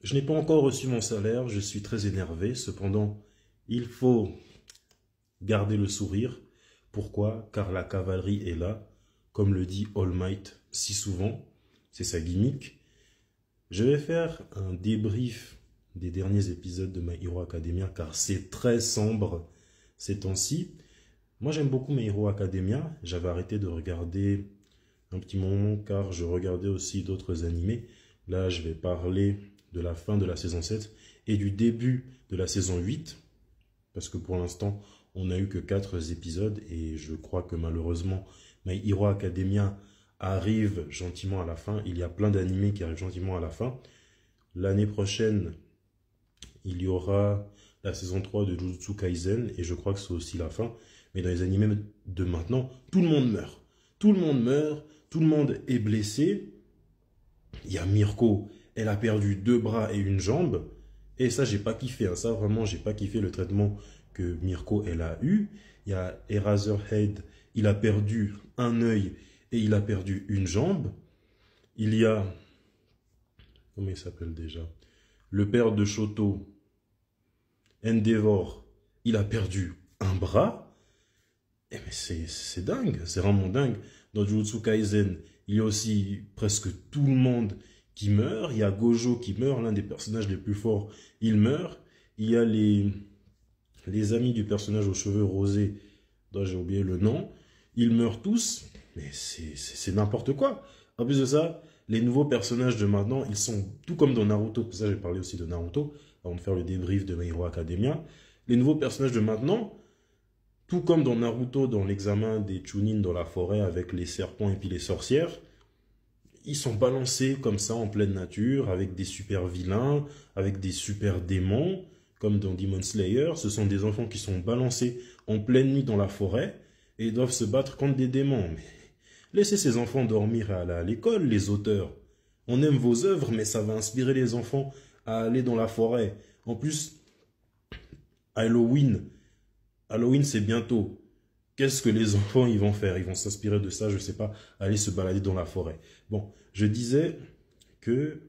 Je n'ai pas encore reçu mon salaire, je suis très énervé. Cependant, il faut garder le sourire. Pourquoi? Car la cavalerie est là, comme le dit All Might si souvent. C'est sa gimmick. Je vais faire un débrief des derniers épisodes de My Hero Academia, car c'est très sombre ces temps-ci. Moi, j'aime beaucoup My Hero Academia. J'avais arrêté de regarder un petit moment, car je regardais aussi d'autres animés. Là, je vais parler de la fin de la saison 7 et du début de la saison 8, parce que pour l'instant, on n'a eu que 4 épisodes, et je crois que malheureusement, My Hero Academia arrive gentiment à la fin. Il y a plein d'animés qui arrivent gentiment à la fin. L'année prochaine, il y aura la saison 3 de Jujutsu Kaisen, et je crois que c'est aussi la fin. Mais dans les animés de maintenant, tout le monde meurt. Tout le monde meurt, tout le monde est blessé. Il y a Mirko, elle a perdu 2 bras et une jambe. Et ça, j'ai pas kiffé. Ça, vraiment, j'ai pas kiffé le traitement que Mirko, elle a eu. Il y a Eraserhead, il a perdu un œil et il a perdu une jambe. Il y a... Comment il s'appelle déjà? Le père de Shoto, Endeavor, il a perdu un bras. Eh mais c'est dingue, c'est vraiment dingue. Dans Jujutsu Kaisen, il y a aussi presque tout le monde qui meurt. Il y a Gojo qui meurt, l'un des personnages les plus forts, il meurt. Il y a les amis du personnage aux cheveux rosés, dont j'ai oublié le nom. Ils meurent tous, mais c'est n'importe quoi. En plus de ça, les nouveaux personnages de maintenant, ils sont tout comme dans Naruto. Pour ça, j'ai parlé aussi de Naruto, avant de faire le débrief de My Hero Academia. Les nouveaux personnages de maintenant, tout comme dans Naruto, dans l'examen des Chunin dans la forêt avec les serpents et puis les sorcières, ils sont balancés comme ça en pleine nature, avec des super vilains, avec des super démons, comme dans Demon Slayer. Ce sont des enfants qui sont balancés en pleine nuit dans la forêt et doivent se battre contre des démons. Mais laissez ces enfants dormir et aller à l'école, les auteurs. On aime vos œuvres, mais ça va inspirer les enfants à aller dans la forêt. En plus, Halloween, c'est bientôt. Qu'est-ce que les enfants ils vont faire? Ils vont s'inspirer de ça, je ne sais pas, aller se balader dans la forêt. Bon, je disais que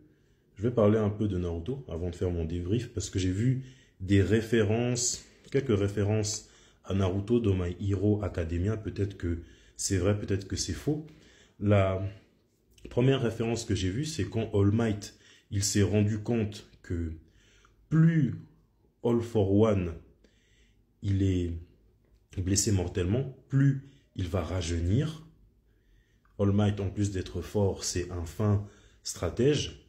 je vais parler un peu de Naruto avant de faire mon débrief, parce que j'ai vu des références, quelques références à Naruto dans My Hero Academia. Peut-être que c'est vrai, peut-être que c'est faux. La première référence que j'ai vue, c'est quand All Might, il s'est rendu compte que plus All for One, il est blessé mortellement, plus il va rajeunir. All Might, en plus d'être fort, c'est un fin stratège.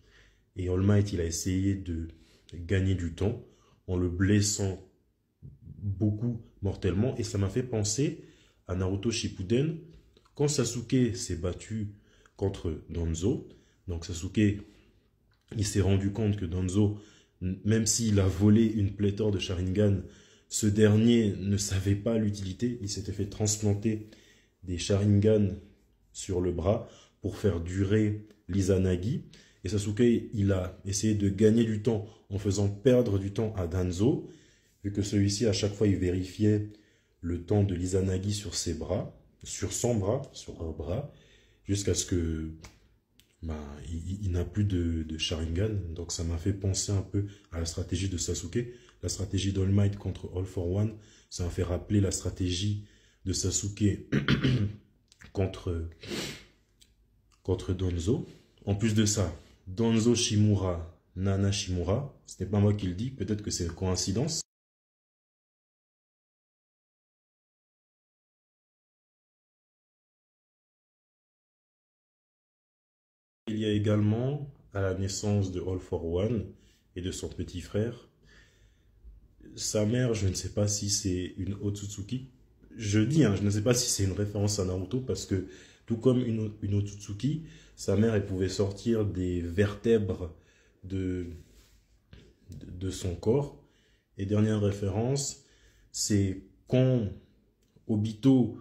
Et All Might, il a essayé de gagner du temps en le blessant beaucoup mortellement. Et ça m'a fait penser à Naruto Shippuden, quand Sasuke s'est battu contre Danzo. Donc Sasuke, il s'est rendu compte que Danzo, même s'il a volé une pléthore de Sharingan, ce dernier ne savait pas l'utilité. Il s'était fait transplanter des Sharingan sur le bras pour faire durer l'Izanagi. Et Sasuke, il a essayé de gagner du temps en faisant perdre du temps à Danzo, vu que celui-ci, à chaque fois, il vérifiait le temps de l'Izanagi sur ses bras, sur son bras, sur un bras, jusqu'à ce que il n'a plus de Sharingan. Donc ça m'a fait penser un peu à la stratégie de Sasuke. La stratégie d'All Might contre All for One, ça m'a fait rappeler la stratégie de Sasuke contre Danzo. En plus de ça, Danzo Shimura, Nana Shimura, ce n'est pas moi qui le dis, peut-être que c'est une coïncidence. Il y a également, à la naissance de All for One et de son petit frère, sa mère, je ne sais pas si c'est une Otsutsuki. Je dis, je ne sais pas si c'est une référence à Naruto, parce que tout comme une Otsutsuki, sa mère, elle pouvait sortir des vertèbres de son corps. Et dernière référence, c'est quand Obito,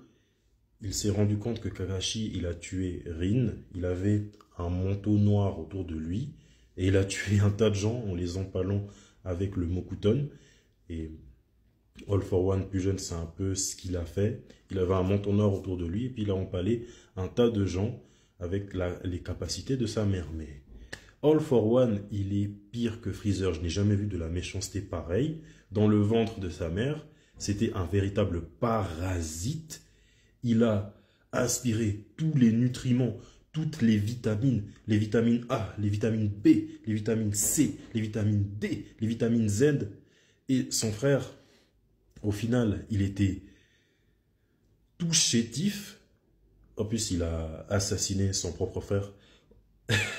il s'est rendu compte que Kakashi, il a tué Rin. Il avait un manteau noir autour de lui. Et il a tué un tas de gens en les empalant avec le Mokuton. Et All for One, plus jeune, c'est un peu ce qu'il a fait. Il avait un manteau noir autour de lui. Et puis il a empalé un tas de gens avec les capacités de sa mère. Mais All for One, il est pire que Freezer. Je n'ai jamais vu de la méchanceté pareille. Dans le ventre de sa mère, c'était un véritable parasite. Il a aspiré tous les nutriments, toutes les vitamines A, les vitamines B, les vitamines C, les vitamines D, les vitamines Z. Et son frère, au final, il était tout chétif. En plus, il a assassiné son propre frère.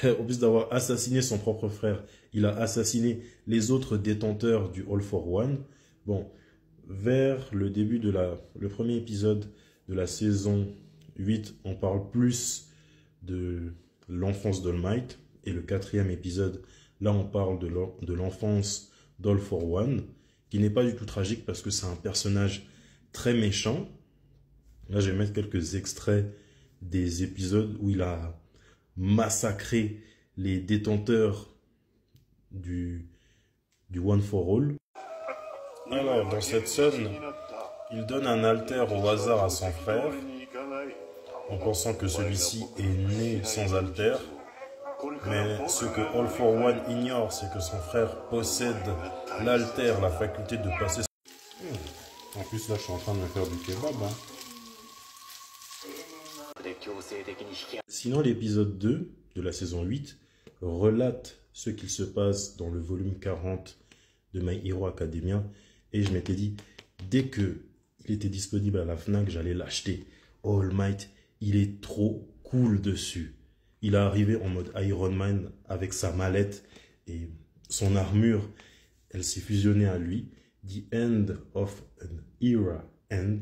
En plus d'avoir assassiné son propre frère, il a assassiné les autres détenteurs du All for One. Bon, vers le début de le premier épisode de la saison 8, on parle plus de l'enfance d'All Might. Et le quatrième épisode, là on parle de l'enfance d'All for One, qui n'est pas du tout tragique parce que c'est un personnage très méchant. Là je vais mettre quelques extraits des épisodes où il a massacré les détenteurs du One for All. Alors, dans cette scène, il donne un alter au hasard à son frère, en pensant que celui-ci est né sans alter. Mais ce que All for One ignore, c'est que son frère possède l'alter, la faculté de passer... En plus, là, je suis en train de me faire du kebab, hein. Sinon, l'épisode 2 de la saison 8 relate ce qu'il se passe dans le volume 40 de My Hero Academia. Et je m'étais dit, dès que il était disponible à la FNAC, j'allais l'acheter. All Might, il est trop cool dessus. Il est arrivé en mode Iron Man avec sa mallette et son armure. Elle s'est fusionnée à lui. The End of an Era End.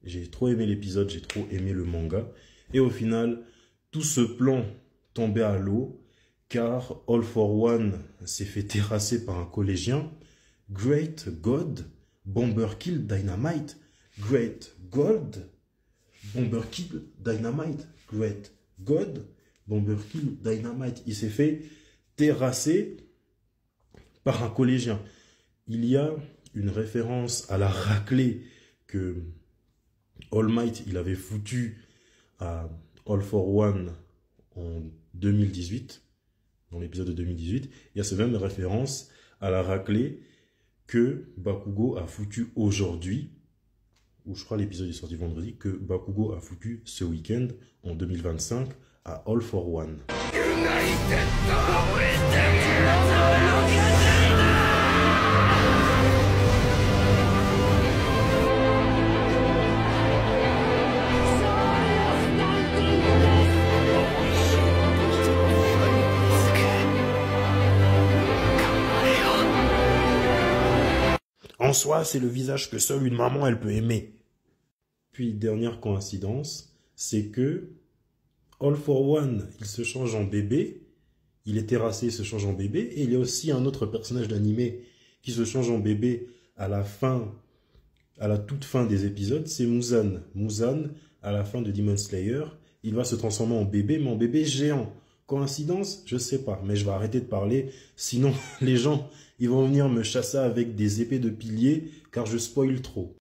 J'ai trop aimé l'épisode, j'ai trop aimé le manga. Et au final, tout ce plan tombait à l'eau car All for One s'est fait terrasser par un collégien. Great God, Bomber Kill Dynamite. Great God, Bomber Kill Dynamite. Great God, Bomber Kill Dynamite. Il s'est fait terrasser par un collégien. Il y a une référence à la raclée que All Might, il avait foutu à All for One en 2018, dans l'épisode de 2018. Il y a cette même référence à la raclée que Bakugo a foutu aujourd'hui, ou je crois l'épisode est sorti vendredi, que Bakugo a foutu ce week-end, en 2025, à All for One. En soi, c'est le visage que seule une maman, elle peut aimer. Puis, dernière coïncidence, c'est que All for One, il se change en bébé, il est terrassé, il se change en bébé, et il y a aussi un autre personnage d'animé qui se change en bébé à la toute fin des épisodes, c'est Muzan. Muzan, à la fin de Demon Slayer, il va se transformer en bébé, mais en bébé géant. Coïncidence? Je sais pas, mais je vais arrêter de parler, sinon les gens, ils vont venir me chasser avec des épées de piliers, car je spoil trop.